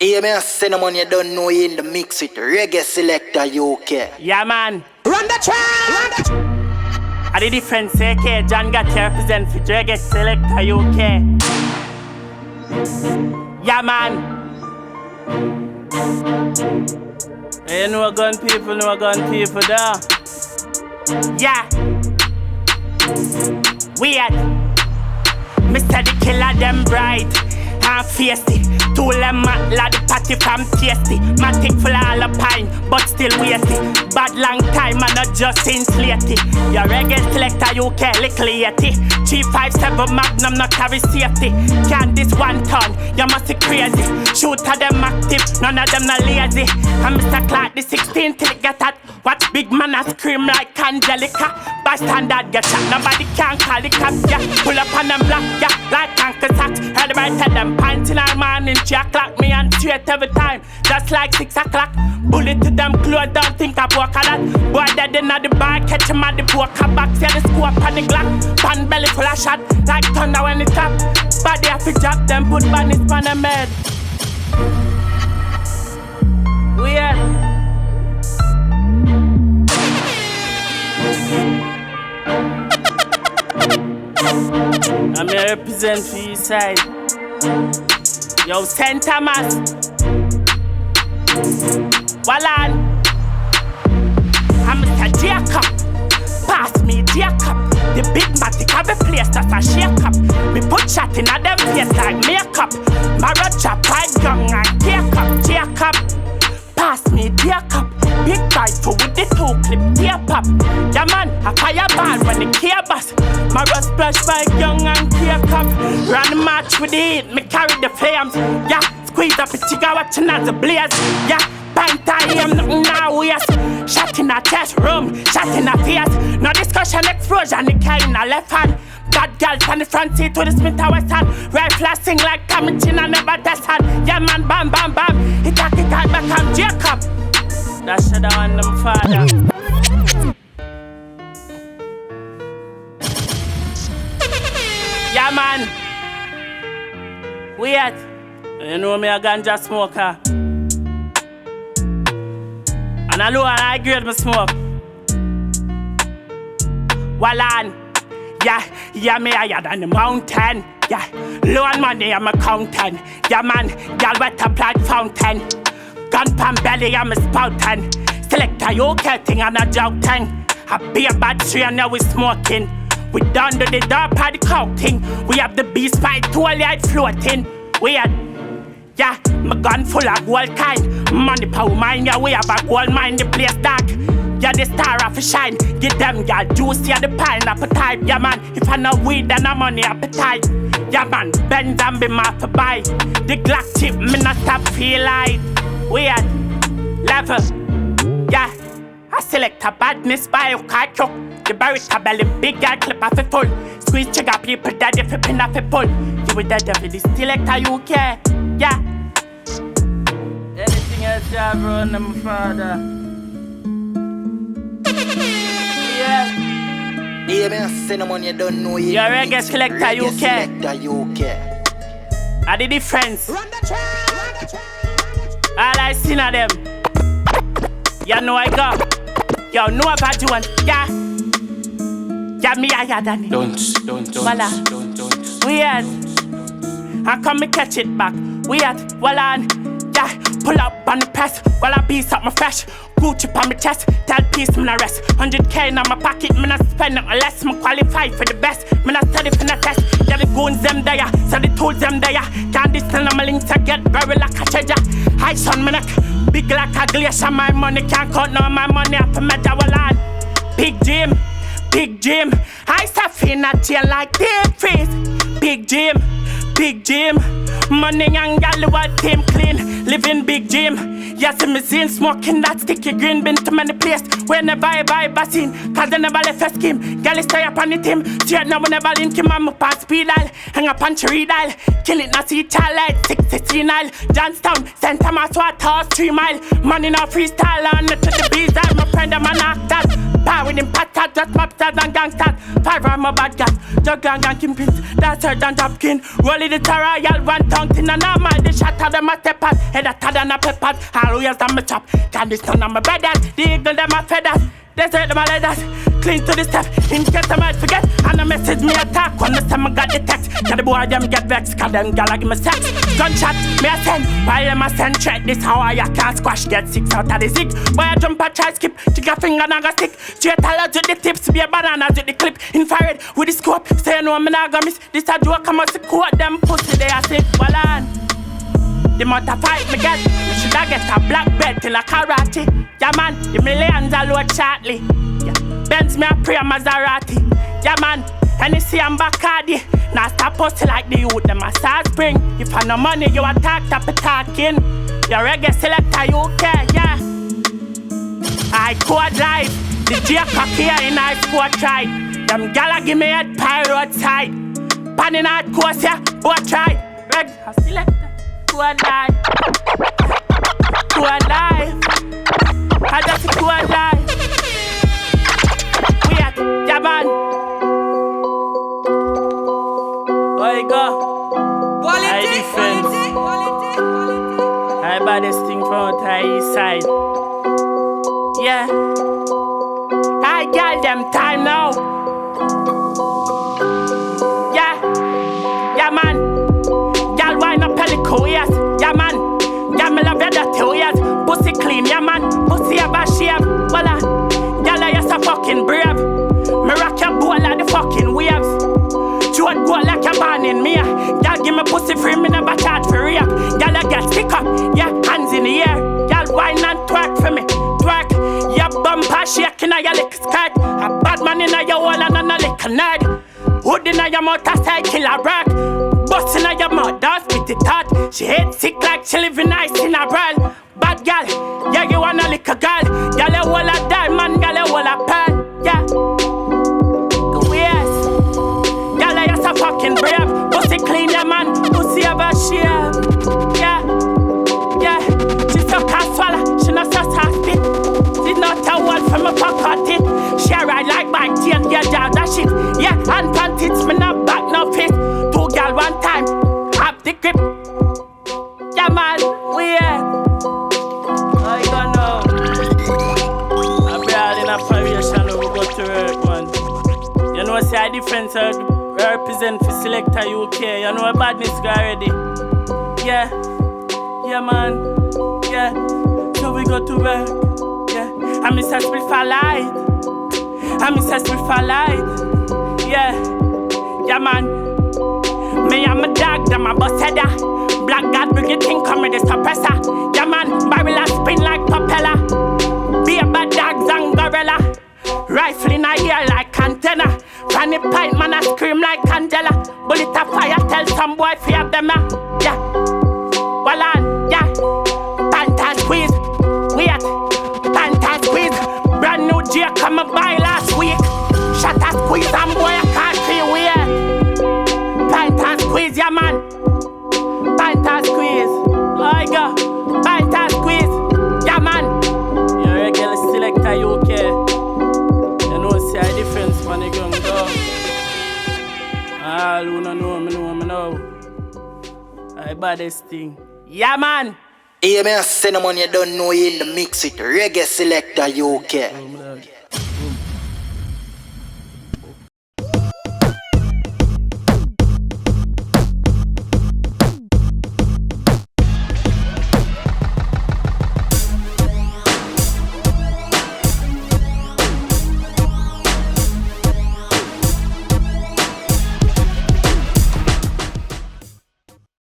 Yeah, man, Cinnamon, you don't know you in the mix with Reggae Selector UK. Yeah, man. Run the track! At the difference, AK, John got to represent for Reggae Selector UK. Yeah, man. You know gun people, there. Yeah. Weird. Mr. The killer, them bright. I'm feisty. Tool them matla, the party from tasty. Matic full all a pine, but still wasty. Bad long time and not just since lately. Your Reggae Selector UK, little yeti. 357 Magnum, not carry safety. Can't this one ton, you must be crazy. Shooter them active, none of them not lazy. And Mr. Clark, the 16 till it get at. Watch big man a scream like Angelica. By standard get shot, nobody can call the cops, yeah. Pull up on them block, yeah, like Uncle Sacks. Heard right at them pints in our morning. She clock me and straight every time, just like 6 o'clock. Bullet to them clothes, don't think I walk a lot. Boy dead in the bar, catch him at the poker box. Yeah, the scope on the Glock, pan belly full of shot, like thunder when it tap. Body have to drop them, put bunnies on them head. Weird. I'm here represent for your side. Yo, St. Thomas. Wallan. I'm Mr. Jacob. Pass me Jacob. The big matic have a place that's a shake up. Me put shot in a them face like makeup. Marrow chop, white gun and take up. Jacob. Pass me Jacob. Big rifle with the 2-clip tape up. Yeah man, a fireball when the care bus. My rust splash by young and cake up. Run the match with the heat, me carry the flames. Yeah, squeeze up a chica watching as a blaze. Yeah, pint I am nothing now, yes. Shot in a test room, shot in a face. No discussion, explosion, the carry in a left hand. Bad girls on the front seat with the Smith & Wesson. Rifle sing like Kamichin and never test hand. Yeah man, bam, bam, bam. He talk it out back, I'm Jacob. That's the one them father. Yeah man. Weird. You know me a ganja smoker. And I low and I grade my smoke. Wallan. Yeah, me higher than the mountain. Yeah, low on money I'm a counting. Yeah man, y'all wet up like fountain. Gun pan belly, I'm a spouting. Selector, you getting and a joking. I be a bad tree and now we smoking. We done do the dark party counting. We have the beast fight to a light floating. Weird. Yeah, my gun full of gold kind. Money power mine, yeah, we have a gold mine, the place dark. Yeah, the star of a shine. Get them, yeah, juicy yeah, the pineapple type. Yeah man, if I know weed then I'm money appetite. Yeah man, bend and be my for buy. The Glock chip, me not stop feel like. Weird level, yeah. I select a badness by a car truck. The barita belly big guy clip off a full. Squeeze trigger people dead if you pin off a pull. You with the devil, the selector you care, yeah. Anything else you have run them father. Yeah. Yeah, man, Cinnamon, you don't know you. Your Reggae Selector UK. UK. Are the difference? Run the track! All I seen of them. You know I go. You know about you one. Yeah. Yeah, me higher than it. Don't. Voila. Weird. I come me catch it back. Weird. Wallan. Yeah. Pull up on the press while I beat up my fresh. Gucci on my chest, tell peace, me not rest. 100K in my pocket, me not spend nothing less. Me qualify for the best, me not study for the test. Yeah, the goons them there, so the tools them there. Can't distant on my links, I get very like a treasure. High sun, me neck, big like a glacier. My money can't count, no, my money I for me Wallan. Big dream, I suffer in a chair like deep freeze. Big dream. Money and gal what team clean, living big dream. Yes, me seen smoking that sticky green. Been to many places whenever I buy vaccine. Cause they never left a scheme. Gal stay up on the team. Straight now we never link him. I'm up on speed dial. Hang up on cherry dial. Kill it not see child like 63 Nile. Johnstown, St. Thomas, Water, 3 mile. Money now freestyle on to the bees. My friend, I'm an actor. Power with him, pat just mobsters and gangsters. 5 of my bad guys, just gang and kingpins. That's her than Jobkin. Rolling the royal, one tongue tin and a mind. The shot of them a step out, head a tad and a peppers. Always on my chop, can this none of my brothers. The eagle them a feathers. They say them a leathers, clean to the step. In case I might forget, and a message me attack. When the time I got the text, can the boy them get vexed, cause them gala give me sex. Gunshot, me a send, while them a send check. This how I can't squash, get 6 out of the 6. Boy I jump a try skip, chicken finger naga stick. Straight alert with the tips, be a bananas with the clip. Infrared with the scope, say no me naga miss. This a joke, I must quote them pussy, they a sick, well on. The amount of fight me get, me shoulda get a black belt till a karate. Yeah man, the millions a load shortly. Yeah, Benz me a pray Maserati. Yeah man, Hennessy and Bacardi. Now stop pussy like the youth, them a start spring. If I no money, you a talk, tap a talking. Your reggae selector, you care, yeah. I code life, the J-Cock here in I sport ride. Them gala give me head pie roadside. Pan in hard course, yeah, boat ride. Reggae selector. Code life, code life. I just code life. We at Japan. Oh, you go. Quality. I buy this thing from the east side. Yeah. I got them time now. Yeah. Yeah, man. Y'all wind up pellicle, yes. Yeah, man. Y'all me love your dirty, yes. Pussy clean, yeah, man. Pussy have a shave. Voila. Y'all are just a fucking brave. Me rock your boat like the fucking waves. Throat go like you're born in me. Y'all give me pussy free, me never charge for rape. Y'all get stick up, yeah, hands in the air. Y'all whine and twerk for me, twerk. Your bumper shaking and your lick skirt. A bad man in your wall and a little nerd. Hood in your motorcycle a rock. Bust in your mouth, that's with the thought. She hate sick like she living nice in a world. Bad girl, yeah, you wanna lick a girl. Y'all a wall a diamond, y'all a wall a pearl, yeah. Fucking brave, pussy clean, yeah man, pussy have a shave. Yeah, yeah, she suck her swallow, she not suck her spit. She not a wall from a pocket it. She ride like my tail, yeah, down that shit. Yeah, and panties, me not back no fist. 2 girl 1 time, have the grip. Yeah man, weird. I don't know. I'm in a variation, we go to work, man. You know, say a difference, represent for Selector UK, you know a badness guy already. Yeah, yeah man, yeah. So we go to work, yeah. I'm Mr. Split for light, I'm Mr. Split for light. Yeah, yeah man. Me and my dog, them a bus header. Black God bring it in, come with the suppressor. Yeah man, barrel a spin like propeller. Be a bad dogs and gorilla. Rifle in a ear like antenna. Fanny pint man a scream like Angela. Bullet a fire, tell some boy fi have them yeah. Well on, yeah. Panta squeeze, wait. Panta squeeze. Brand new J come a buy last week. Shot a squeeze and boy I can't feel weird. Panta squeeze, yeah man. Panta squeeze. Oh I go. Panta squeeze, yeah man. Your regular Selector UK. See a difference, man, you gon' go. All who don't know me know. I baddest thing. Yeah, man. Yeah, me a send them on you don't know you in the mix with Reggae Selector UK.